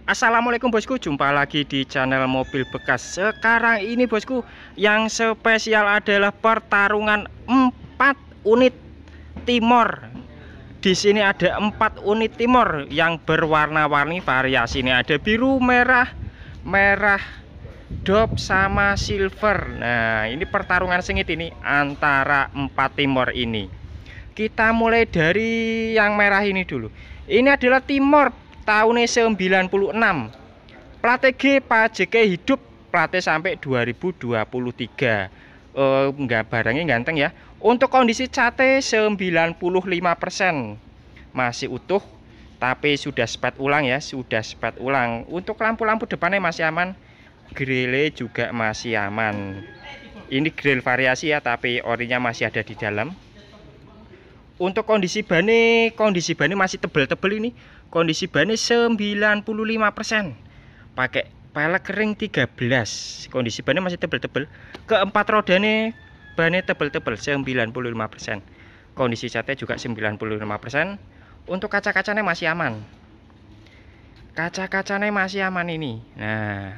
Assalamualaikum bosku, jumpa lagi di channel mobil bekas. Sekarang ini bosku, yang spesial adalah pertarungan 4 unit Timor. Di sini ada 4 unit Timor yang berwarna-warni variasi. Ini ada biru, merah, merah dop sama silver. Nah, ini pertarungan sengit ini antara 4 Timor ini. Kita mulai dari yang merah ini dulu. Ini adalah Timor tahun 96, plat G pajak hidup, platnya sampai 2023. Enggak, barangnya ganteng ya. Untuk kondisi cate 95%, masih utuh, tapi sudah spet ulang ya, sudah spet ulang. Untuk lampu-lampu depannya masih aman, grille juga masih aman. Ini grill variasi ya, tapi orinya masih ada di dalam. Untuk kondisi bannya masih tebel-tebel ini. Kondisi bannya 95%. Pakai pelek kering 13. Kondisi bannya masih tebel-tebel. Keempat rodanya bannya tebel-tebel 95%. Kondisi catnya juga 95%. Untuk kaca-kacanya masih aman. Kaca-kacanya masih aman ini. Nah,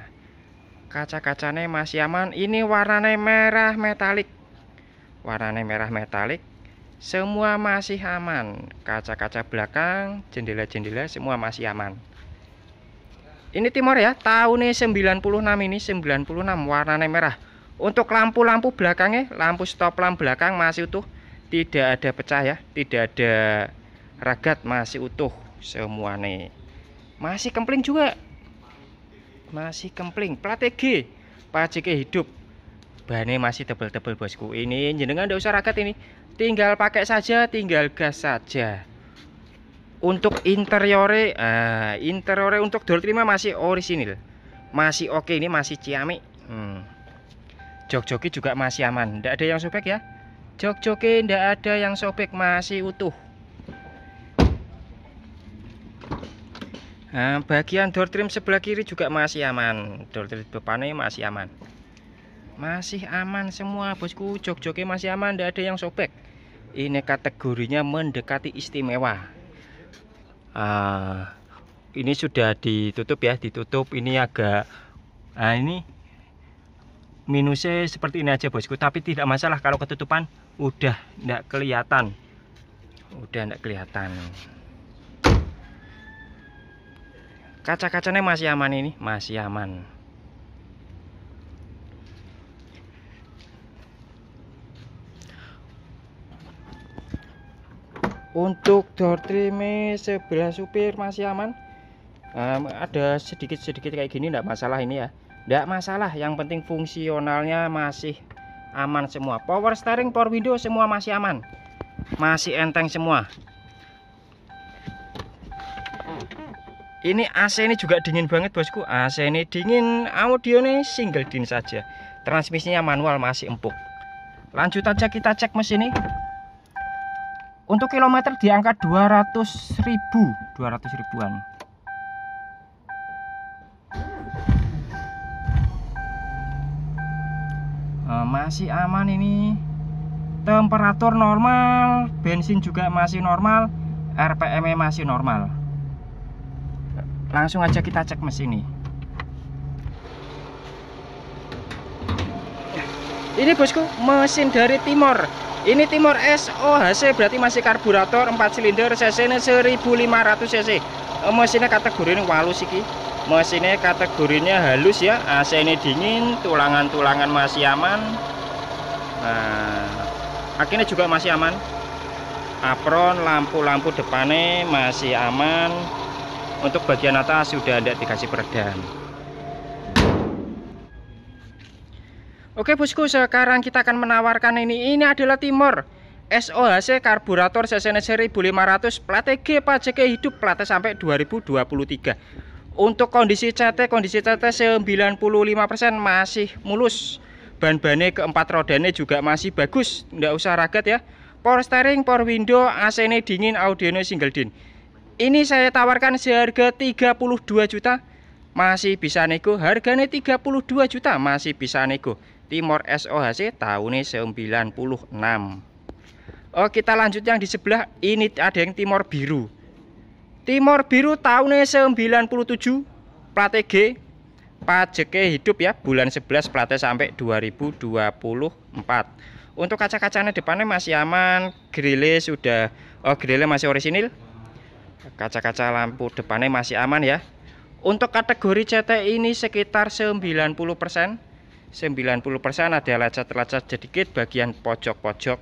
kaca-kacanya masih aman. Ini warnanya merah metalik. Warnanya merah metalik. Semua masih aman. Kaca-kaca belakang, jendela-jendela semua masih aman. Ini Timor ya, tahunnya 96 ini, 96, warnanya merah. Untuk lampu-lampu belakangnya, lampu stop lampu belakang masih utuh, tidak ada pecah ya, tidak ada ragat, masih utuh semuanya. Masih kempling juga. Masih kempling, plat G, pajak hidup. Bannya masih tebel-tebel bosku. Ini jenengan nggak usah ragat ini. Tinggal pakai saja, tinggal gas saja. Untuk interiore, interiore untuk door trim masih orisinil, masih oke, ini masih ciamik. Jok-joknya juga masih aman, tidak ada yang sobek ya. Jok-joknya tidak ada yang sobek, masih utuh. Nah, bagian door trim sebelah kiri juga masih aman. Door trim depannya masih aman. Masih aman semua bosku, jok-joknya masih aman, tidak ada yang sobek. Ini kategorinya mendekati istimewa. Ini sudah ditutup ya, ditutup. Ini agak, ini minusnya seperti ini aja bosku. Tapi tidak masalah kalau ketutupan, udah tidak kelihatan, Kaca-kacanya masih aman ini, masih aman. Untuk door trim sebelah supir masih aman. Ada sedikit-sedikit kayak gini, enggak masalah ini ya, enggak masalah. Yang penting fungsionalnya masih aman semua. Power steering, power window semua masih aman, masih enteng semua. Ini AC ini juga dingin banget bosku. AC ini dingin, audio nih single din saja. Transmisinya manual, masih empuk. Lanjut aja kita cek mesin ini. Untuk kilometer di angka 200 ribuan. Masih aman ini. Temperatur normal, bensin juga masih normal, RPM-nya masih normal. Langsung aja kita cek mesin ini. Ini bosku, mesin dari Timor. Ini Timor SOHC, berarti masih karburator 4 silinder, cc-nya 1500 cc. Mesinnya kategori ini walus iki. Mesinnya kategorinya halus ya. AC ini dingin, tulangan-tulangan masih aman. Nah, akhirnya juga masih aman. Apron, lampu-lampu depannya masih aman. Untuk bagian atas sudah ada dikasih peredam. Oke bosku, sekarang kita akan menawarkan ini. Ini adalah Timor SOHC karburator, cc-nya 1500, plat G pajak hidup, platnya sampai 2023. Untuk kondisi CT 95% masih mulus. Ban-bannya keempat rodanya juga masih bagus, nggak usah ragat ya. Power steering, power window, AC-nya dingin, audionya single din. Ini saya tawarkan seharga 32 juta, masih bisa nego. Harganya 32 juta, masih bisa nego. Timor SOHC tahunnya 96. Kita lanjut yang di sebelah. Ini ada yang Timor biru. Timor biru tahunnya 97. plat G, pajaknya hidup ya, bulan 11, platnya sampai 2024. Untuk kaca-kacanya depannya masih aman, grille sudah, grille masih orisinil. Kaca-kaca lampu depannya masih aman ya. Untuk kategori CT ini sekitar 90%. 90% ada lecet-lecet sedikit bagian pojok-pojok.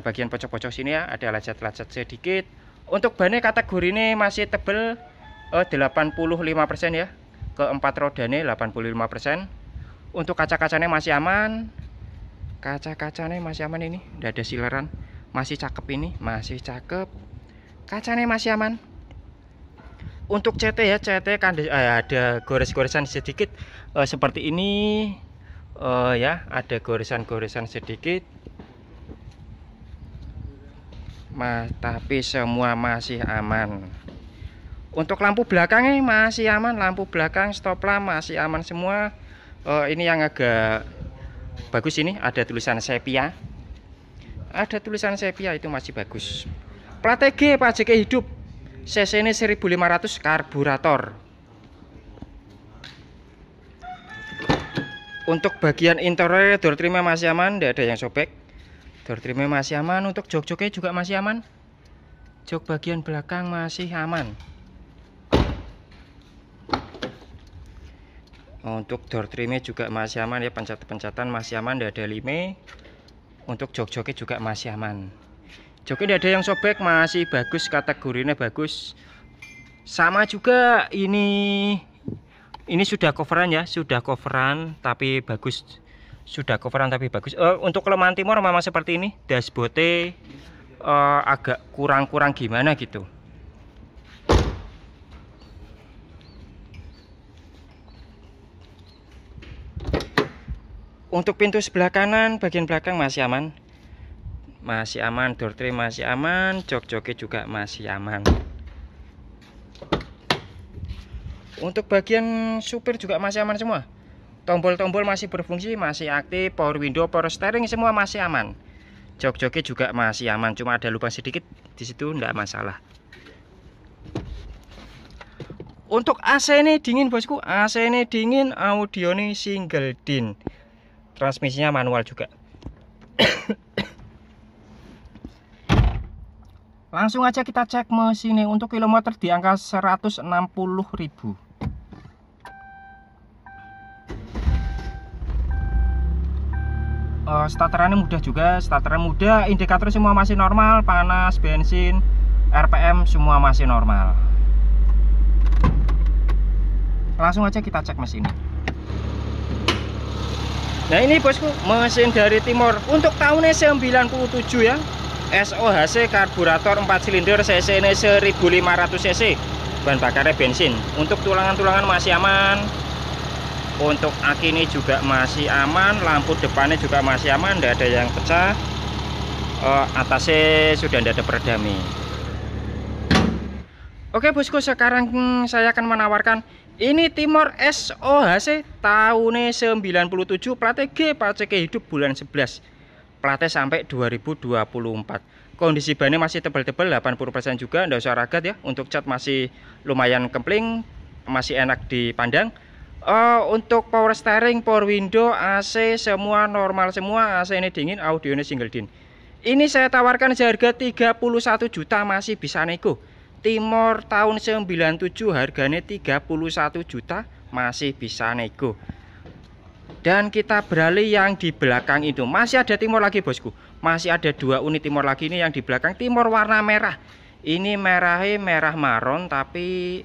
Bagian pojok-pojok sini ya ada lecet-lecet sedikit. Untuk bannya kategori ini masih tebel 85% ya. Keempat rodanya 85%. Untuk kaca-kacanya masih aman. Kaca-kacanya masih aman ini, tidak ada sileran. Masih cakep ini, masih cakep. Kacanya masih aman. Untuk CT ya, CT kan ada gores-goresan sedikit seperti ini ya, ada goresan-goresan sedikit. Tapi semua masih aman. Untuk lampu belakangnya masih aman, lampu belakang stop lamp masih aman semua. Ini yang agak bagus ini ada tulisan sepia. Ada tulisan sepia itu masih bagus. Plat G, pajaknya hidup. CC ini 1500 karburator. Untuk bagian interior door trimnya masih aman, tidak ada yang sobek. Door trimnya masih aman. Untuk jok-joknya juga masih aman. Jok bagian belakang masih aman. Untuk door trimnya juga masih aman ya, pencet-pencatan masih aman, tidak ada lime. Untuk jok-joknya juga masih aman. Joknya tidak ada yang sobek, masih bagus, kategorinya bagus. Sama juga ini sudah coveran ya, sudah coveran tapi bagus. Sudah coveran tapi bagus. Untuk kelemahan Timor memang seperti ini, dashboardnya agak kurang-kurang gimana gitu. Untuk pintu sebelah kanan, bagian belakang masih aman. Masih aman, door trim masih aman, jok-joknya juga masih aman. Untuk bagian supir juga masih aman semua. Tombol-tombol masih berfungsi, masih aktif, power window, power steering semua masih aman. Jok-joknya juga masih aman, cuma ada lubang sedikit di situ, enggak masalah. Untuk AC ini dingin bosku, AC ini dingin, audio ini single din. Transmisinya manual juga. Langsung aja kita cek mesinnya. Untuk kilometer di angka 160.000. Starterannya mudah juga, starter mudah, indikator semua masih normal, panas, bensin, RPM semua masih normal. Langsung aja kita cek mesinnya. Nah ini bosku, mesin dari Timor. Untuk tahunnya 97 ya. SOHC karburator 4 silinder, cc ini 1500 cc, bahan bakarnya bensin. Untuk tulangan-tulangan masih aman. Untuk aki ini juga masih aman, lampu depannya juga masih aman, tidak ada yang pecah. Atasnya sudah tidak ada peredam. Oke bosku, sekarang saya akan menawarkan ini Timor SOHC tahunnya 97, platnya G, pajaknya hidup bulan 11. Platnya sampai 2024. Kondisi bannya masih tebal-tebal 80% juga, nggak usah ragat ya. Untuk cat masih lumayan kempling, masih enak dipandang. Untuk power steering, power window, AC semua normal semua. AC ini dingin, audionya single din. Ini saya tawarkan seharga 31 juta, masih bisa nego. Timor tahun 97 harganya 31 juta, masih bisa nego. Dan kita beralih yang di belakang itu. Masih ada Timor lagi bosku. Masih ada 2 unit Timor lagi ini yang di belakang. Timor warna merah. Ini merahnya merah maron tapi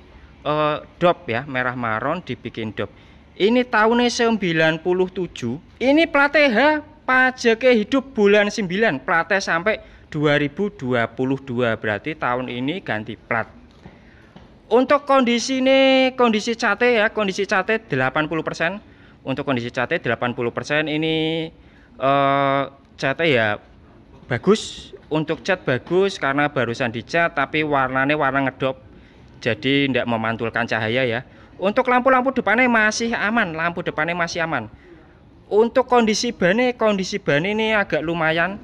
dop ya. Merah maron dibikin dop. Ini tahunnya 97. Ini plat H, pajaknya hidup bulan 9. Platnya sampai 2022. Berarti tahun ini ganti plat. Untuk kondisi ini, kondisi cate ya. Kondisi cate 80%. Untuk kondisi cat 80% ini cat ya bagus. Untuk cat bagus karena barusan dicat, tapi warnanya warna ngedop, jadi tidak memantulkan cahaya ya. Untuk lampu-lampu depannya masih aman, lampu depannya masih aman. Untuk kondisi ban ini agak lumayan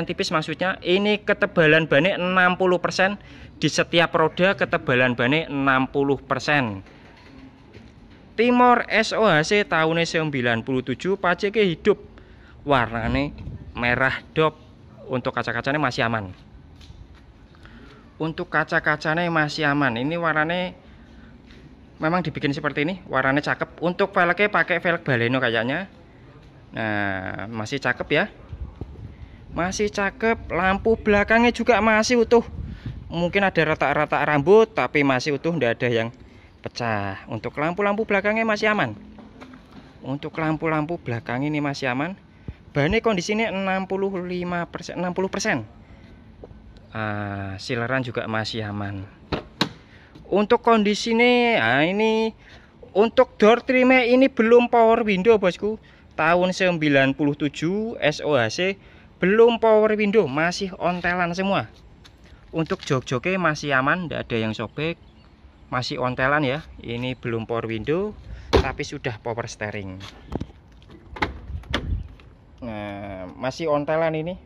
tipis, maksudnya ini ketebalan bannya 60%, Di setiap roda ketebalan bannya 60%. Timor SOHC tahunnya 97, pajaknya hidup, warnanya merah dop. Untuk kaca-kacanya masih aman. Untuk kaca-kacanya masih aman. Ini warnanya memang dibikin seperti ini, warnanya cakep. Untuk velgnya pakai velg Baleno kayaknya. Nah, masih cakep ya. Masih cakep. Lampu belakangnya juga masih utuh. Mungkin ada retak-retak rambut, tapi masih utuh, tidak ada yang pecah. Untuk lampu-lampu belakangnya masih aman. Untuk lampu-lampu belakang ini masih aman. Bannya kondisinya 65%, 60%. Sileran juga masih aman. Untuk kondisinya, ini untuk door trim ini belum power window bosku. Tahun 97 SOHC belum power window, masih ontelan semua. Untuk jok-joknya masih aman, tidak ada yang sobek, masih ontelan ya. Ini belum power window, tapi sudah power steering. Nah, masih ontelan ini,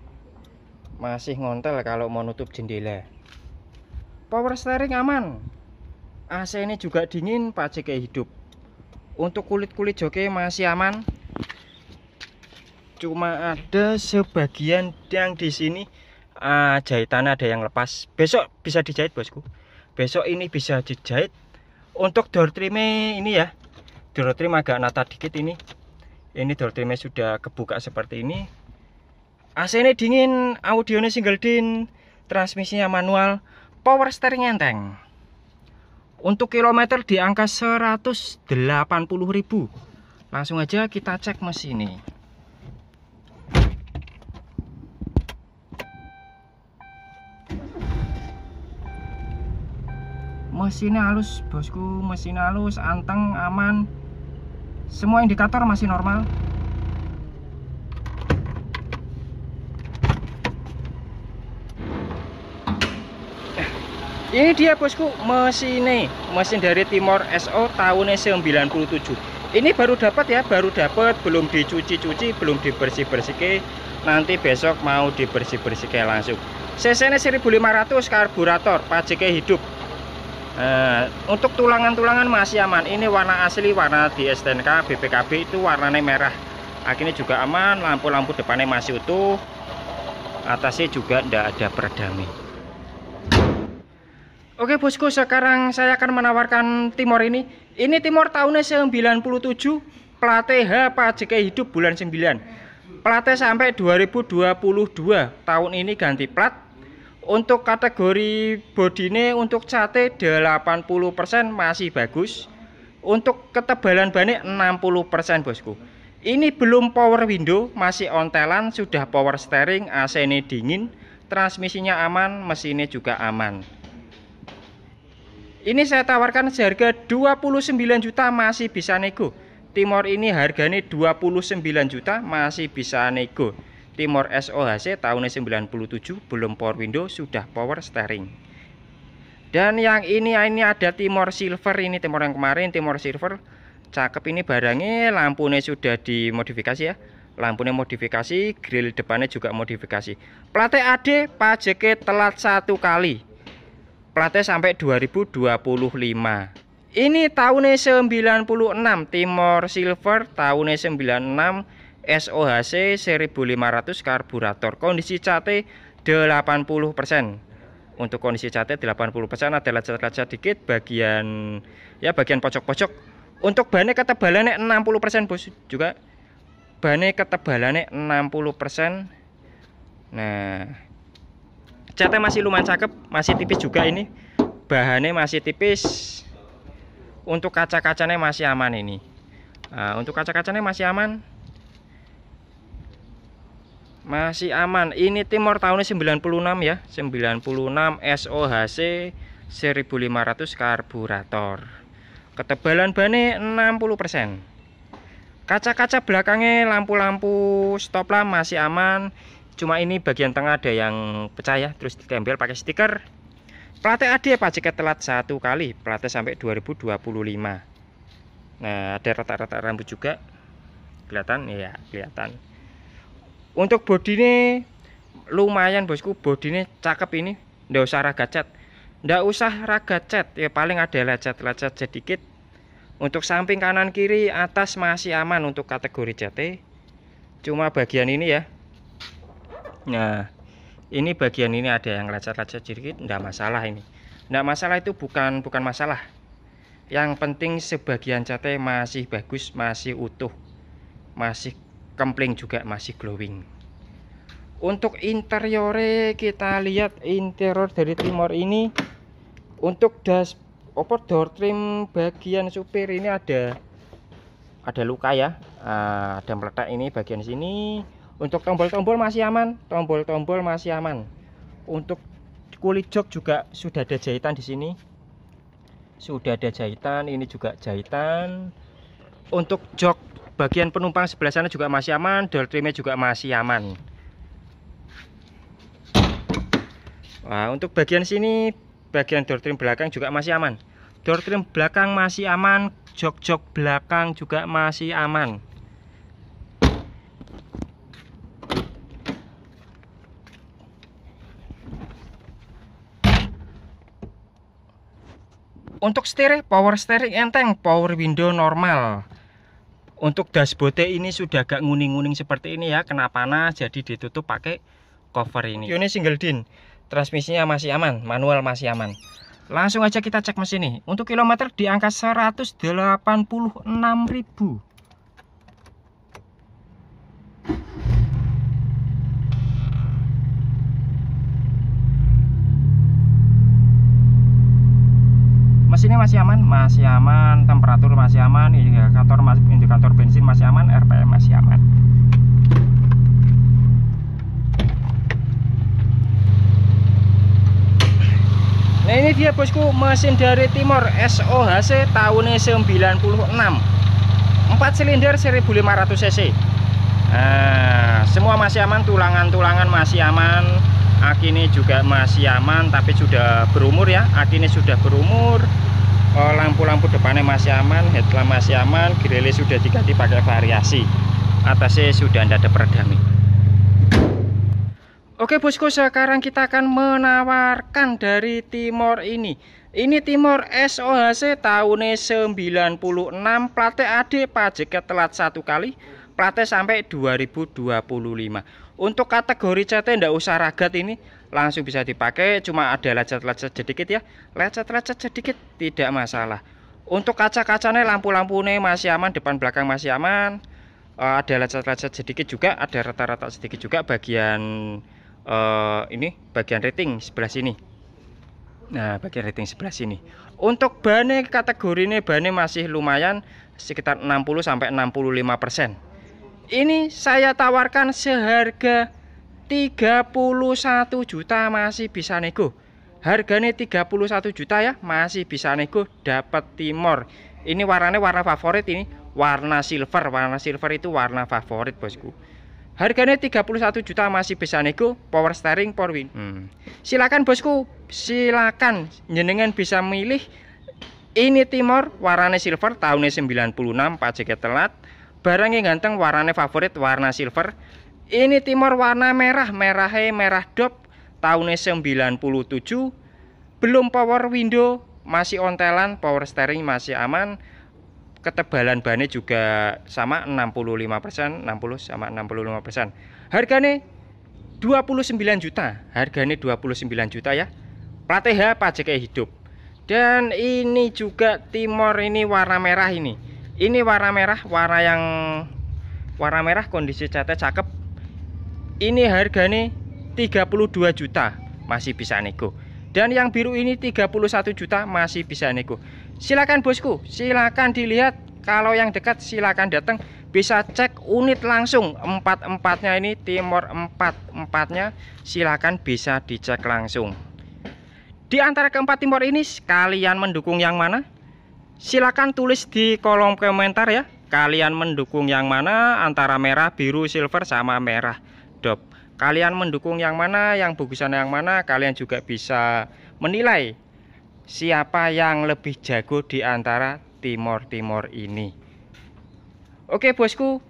masih ngontel kalau mau nutup jendela. Power steering aman. AC ini juga dingin, pajaknya hidup. Untuk kulit-kulit joknya masih aman. Cuma ada sebagian yang di sini jahitannya ada yang lepas. Besok bisa dijahit bosku. Besok ini bisa dijahit. Untuk door trimnya ini ya, door trim agak nata dikit ini. Ini door trimnya sudah kebuka seperti ini. AC ini dingin, audionya single din, transmisinya manual, power steering enteng. Untuk kilometer di angka 180.000. Langsung aja kita cek mesinnya. Mesinnya halus bosku, mesinnya halus, anteng, aman. Semua indikator masih normal. Ini dia bosku mesinnya, mesin dari Timor SO tahunnya 97. Ini baru dapat ya, baru dapat, belum dicuci-cuci, belum dibersih-bersih. Nanti besok mau dibersih-bersih langsung. CC-nya 1500, karburator, pajaknya hidup. Untuk tulangan-tulangan masih aman. Ini warna asli, warna di STNK BPKB itu warnanya merah. Akhirnya juga aman, lampu-lampu depannya masih utuh. Atasnya juga tidak ada peredamnya. Oke bosku, sekarang saya akan menawarkan Timor ini. Ini Timor tahunnya 97, plate H, pajaknya hidup bulan 9. Plate sampai 2022. Tahun ini ganti plat. Untuk kategori bodine untuk cate 80% masih bagus. Untuk ketebalan bannya 60% bosku. Ini belum power window, masih ontelan, sudah power steering, AC ini dingin, transmisinya aman, mesinnya juga aman. Ini saya tawarkan seharga 29 juta, masih bisa nego. Timor ini harganya 29 juta, masih bisa nego. Timor SOHC tahunnya 97, belum power window, sudah power steering. Dan yang ini ada Timor Silver, ini Timor yang kemarin, Timor Silver. Cakep ini barangnya, lampunya sudah dimodifikasi ya. Lampunya modifikasi, grill depannya juga modifikasi. Plate AD, pajaknya telat 1 kali. Plate sampai 2025. Ini tahunnya 96, Timor Silver tahunnya 96, SOHC 1500, karburator. Kondisi cate 80%. Untuk kondisi cate 80%, ada lecet-lecet dikit bagian pojok-pojok. Untuk bannya ketebalannya 60% bos juga. Bannya ketebalannya 60%. Nah, catnya masih lumayan cakep, masih tipis juga ini. Bahannya masih tipis. Untuk kaca-kacanya masih aman ini. Nah, untuk kaca-kacanya masih aman. Masih aman. Ini Timor tahunnya 96 ya. 96 SOHC 1500, karburator. Ketebalan bannya 60%. Kaca-kaca belakangnya, lampu-lampu stop lamp masih aman. Cuma ini bagian tengah ada yang pecah ya, terus ditempel pakai stiker. Plate AD, pajaknya telat 1 kali. Plate sampai 2025. Nah, ada retak-retak rambut juga. Kelihatan ya, kelihatan. Untuk bodinya lumayan bosku, bodinya cakep ini. Nggak usah raga cat, Nggak usah raga cat ya, paling ada lecet-lecet sedikit. Untuk samping kanan kiri atas masih aman untuk kategori CT. Cuma bagian ini ya. Nah, ini bagian ini ada yang lecet-lecet sedikit, nggak masalah ini. Nggak masalah, itu bukan masalah. Yang penting sebagian CT masih bagus, masih utuh, masih kempling juga, masih glowing. Untuk interiornya kita lihat interior dari Timor ini. Untuk door trim bagian supir ini ada luka ya, ada meletak ini bagian sini. Untuk tombol-tombol masih aman, tombol-tombol masih aman. Untuk kulit jok juga sudah ada jahitan di sini, sudah ada jahitan, ini juga jahitan. Untuk jok bagian penumpang sebelah sana juga masih aman, door trimnya juga masih aman. Nah, untuk bagian sini, bagian door trim belakang juga masih aman. Door trim belakang masih aman, jok-jok belakang juga masih aman. Untuk steering, power steering enteng, power window normal. Untuk dashboard ini sudah agak nguning-nguning seperti ini ya, kena panas jadi ditutup pakai cover ini. Ini single din. Transmisinya masih aman, manual masih aman. Langsung aja kita cek mesin ini. Untuk kilometer di angka 186.000. Mesinnya masih aman, temperatur masih aman, indikator bensin masih aman, RPM masih aman. Nah ini dia bosku, mesin dari Timor SOHC tahunnya 96, 4 silinder 1500 cc. Nah, semua masih aman, tulangan-tulangan masih aman, aki ini juga masih aman, tapi sudah berumur ya, aki ini sudah berumur. Lampu-lampu depannya masih aman, headlamp masih aman, grill sudah diganti pakai variasi, atasnya sudah tidak ada peredam. Oke bosku, sekarang kita akan menawarkan dari Timor ini. Ini Timor SOHC tahunnya 96, plate AD, pajaknya telat 1 kali, plate sampai 2025. Untuk kategori CT ndak usah ragat, ini langsung bisa dipakai, cuma ada lecet-lecet sedikit ya, lecet-lecet sedikit tidak masalah. Untuk kaca-kacanya, lampu-lampunya masih aman, depan belakang masih aman. Ada lecet-lecet sedikit juga, ada rata-rata sedikit juga bagian ini bagian rating sebelah sini. Nah, bagian rating sebelah sini. Untuk bannya, kategori ini bannya masih lumayan, sekitar 60-65%. Ini saya tawarkan seharga 31 juta, masih bisa nego. Harganya 31 juta ya, masih bisa nego, dapat Timor. Ini warnanya warna favorit, ini warna silver. Warna silver itu warna favorit bosku. Harganya 31 juta, masih bisa nego, power steering, power wind. Silakan bosku, silakan jenengan bisa milih. Ini Timor warnanya silver tahunnya 96, pajaknya telat, barangnya ganteng, warnanya favorit warna silver. Ini Timor warna merah, merahnya merah dop tahunnya 97, belum power window, masih ontelan, power steering masih aman. Ketebalan bannya juga sama 65%, 60 sama 65%. Harganya 29 juta. Harganya 29 juta ya. Plat H, pajaknya hidup. Dan ini juga Timor ini warna merah ini. Ini warna merah, warna merah kondisi catnya cakep. Ini harganya 32 juta, masih bisa nego. Dan yang biru ini 31 juta, masih bisa nego. Silakan bosku, silakan dilihat. Kalau yang dekat silakan datang, bisa cek unit langsung. Empat-empatnya ini Timor, empat-empatnya silakan bisa dicek langsung. Di antara keempat Timor ini kalian mendukung yang mana? Silakan tulis di kolom komentar ya. Kalian mendukung yang mana antara merah, biru, silver sama merah dop. Kalian mendukung yang mana, yang bagusan yang mana? Kalian juga bisa menilai siapa yang lebih jago di antara Timor ini. Oke bosku,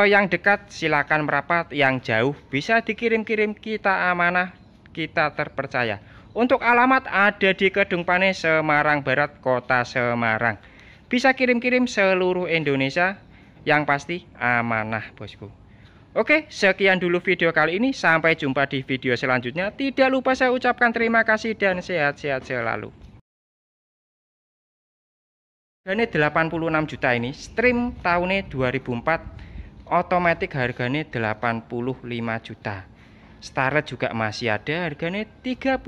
yang dekat silakan merapat, yang jauh bisa dikirim-kirim, kita amanah, kita terpercaya. Untuk alamat ada di Kedung Pane, Semarang Barat, Kota Semarang. Bisa kirim-kirim seluruh Indonesia, yang pasti amanah bosku. Oke, sekian dulu video kali ini. Sampai jumpa di video selanjutnya. Tidak lupa saya ucapkan terima kasih dan sehat-sehat selalu. Harganya 86 juta ini, stream tahunnya 2004, otomatis harganya 85 juta. Starlet juga masih ada, harganya 38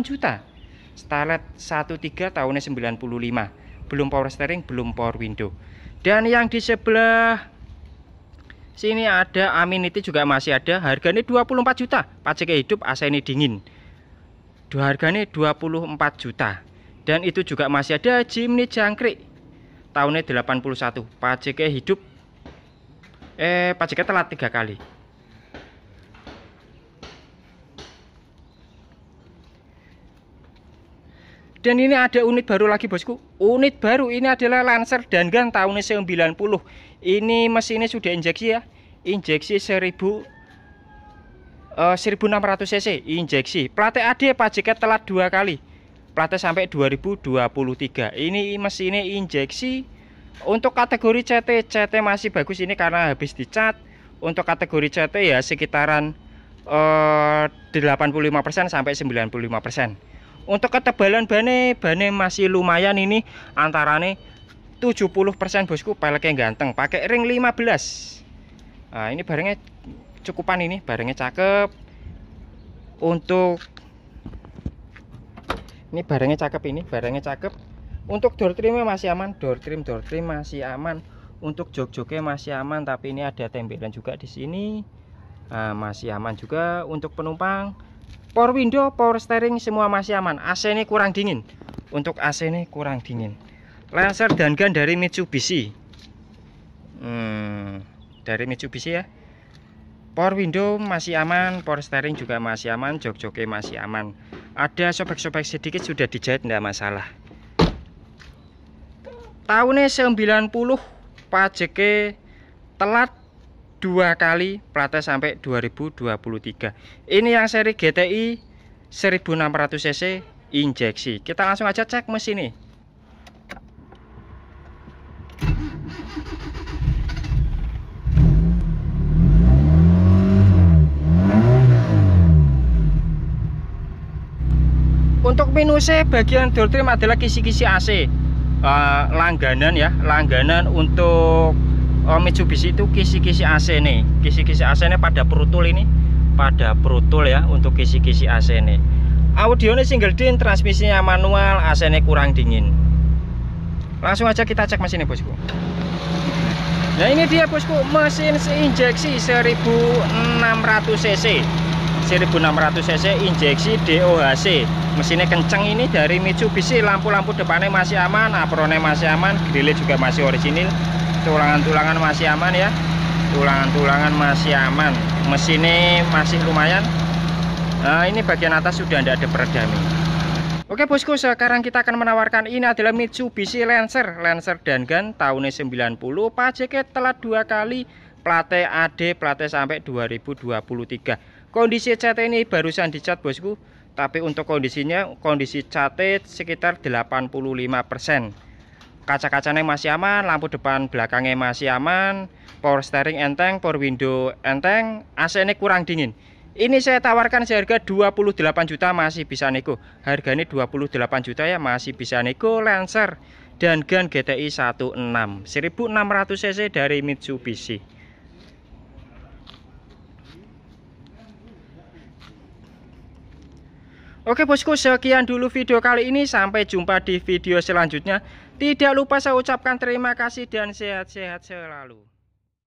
juta. Starlet 13 tahunnya 95, belum power steering, belum power window. Dan yang di sebelah sini ada Amenity juga masih ada, harganya 24 juta. Pajak hidup, AC ini dingin. Harganya 24 juta. Dan itu juga masih ada Jimny jangkrik tahunnya 81, pajaknya hidup, pajaknya telat 3 kali. Dan ini ada unit baru lagi bosku. Unit baru ini adalah Lancer Dangan tahunnya 90. Ini mesinnya sudah injeksi ya, injeksi 1600 cc injeksi. Plat AD, pajaknya telat 2 kali. Platnya sampai 2023. Ini mesinnya injeksi. Untuk kategori CT masih bagus ini karena habis dicat. Untuk kategori CT ya sekitaran 85% sampai 95%. Untuk ketebalan bane masih lumayan ini, antaranya 70% bosku. Peleknya ganteng, pakai ring 15. Nah, ini barangnya cukupan, ini barangnya cakep. Ini barangnya cakep. Untuk door trimnya masih aman, door trim masih aman. Untuk jok-joknya masih aman, tapi ini ada tembelan juga di sini. Nah, masih aman juga. Untuk penumpang, power window, power steering semua masih aman. AC ini kurang dingin. Untuk AC ini kurang dingin. Lancer Dangan dari Mitsubishi. Dari Mitsubishi ya. Power window masih aman, power steering juga masih aman, jok-joknya masih aman. Ada sobek-sobek sedikit, sudah dijahit, tidak masalah. Tahunnya 90, pajaknya telat 2 kali, platnya sampai 2023. Ini yang seri GTI 1600 cc injeksi. Kita langsung aja cek mesin ini. Untuk minusnya bagian door trim adalah kisi-kisi AC. Langganan ya, langganan untuk Mitsubishi itu kisi-kisi AC nih. Kisi-kisi AC nya pada perutul ini, pada perutul ya untuk kisi-kisi AC nih. Audionya single din, transmisinya manual, AC nya kurang dingin. Langsung aja kita cek mesinnya bosku. Nah ini dia bosku, mesin injeksi 1600 cc. 1600 cc injeksi DOHC. Mesinnya kenceng ini dari Mitsubishi. Lampu-lampu depannya masih aman, apronnya masih aman, grillnya juga masih orisinil. Tulangan-tulangan masih aman ya. Tulangan-tulangan masih aman. Mesinnya masih lumayan. Nah, ini bagian atas sudah tidak ada peredam. Oke bosku, sekarang kita akan menawarkan ini adalah Mitsubishi Lancer Dangan tahunnya 90, pajaknya telat 2 kali, plate AD, plate sampai 2023. Kondisi cat ini barusan dicat bosku, tapi untuk kondisi cat sekitar 85%. Kaca-kacanya masih aman, lampu depan belakangnya masih aman, power steering enteng, power window enteng, AC ini kurang dingin. Ini saya tawarkan seharga 28 juta, masih bisa nego. Harganya 28 juta ya, masih bisa nego. Lancer Dangan GTI 16 1600 cc dari Mitsubishi. Oke bosku, sekian dulu video kali ini. Sampai jumpa di video selanjutnya. Tidak lupa saya ucapkan terima kasih dan sehat-sehat selalu.